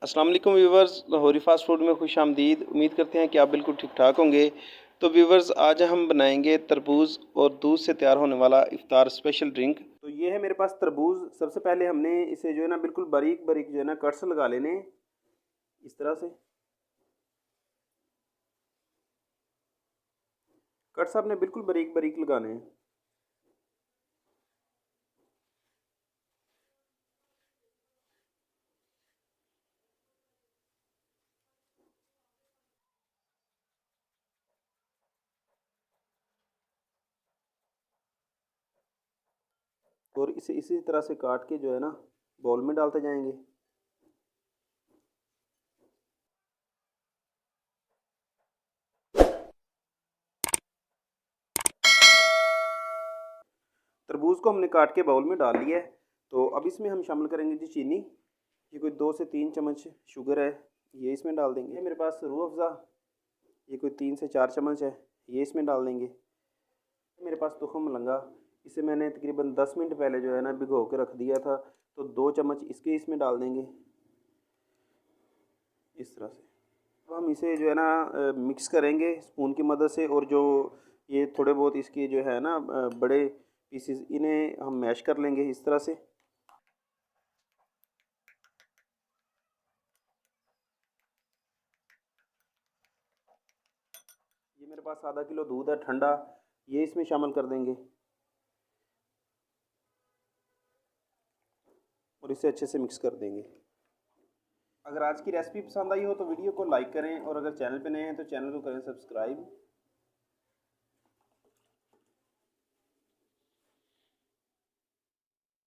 अस्सलाम वालेकुम viewers, Lahori fast food में खुश आमदीद। उम्मीद करते हैं कि आप बिल्कुल ठीक ठाक होंगे। तो व्यूवर्स, आज हम बनाएंगे तरबूज और दूध से तैयार होने वाला इफ्तार स्पेशल ड्रिंक। तो ये है मेरे पास तरबूज। सबसे पहले हमने इसे जो है ना बिल्कुल बारीक बारीक जो है ना कट्स लगा लेने हैं, इस तरह से। कट्स आपने बिल्कुल बारीक बारीक लगाने हैं। और इसे इसी तरह से काट के जो है ना बाउल में डालते जाएंगे। तरबूज को हमने काट के बाउल में डाल लिया है। तो अब इसमें हम शामिल करेंगे जी चीनी। ये कोई 2 से 3 चम्मच शुगर है, ये इसमें डाल देंगे। ये मेरे पास रूह अफ़ज़ा, ये कोई 3 से 4 चम्मच है, ये इसमें डाल देंगे। मेरे पास तुखम मलंगा, इसे मैंने तकरीबन 10 मिनट पहले जो है ना भिगो के रख दिया था, तो 2 चम्मच इसके इसमें डाल देंगे, इस तरह से। अब हम इसे जो है ना मिक्स करेंगे स्पून की मदद से। और जो ये थोड़े बहुत इसके जो है ना बड़े पीसेस, इन्हें हम मैश कर लेंगे इस तरह से। ये मेरे पास आधा किलो दूध है ठंडा, ये इसमें शामिल कर देंगे और इसे अच्छे से मिक्स कर देंगे। अगर आज की रेसिपी पसंद आई हो तो वीडियो को लाइक करें, और अगर चैनल पे नए हैं तो चैनल को करें सब्सक्राइब।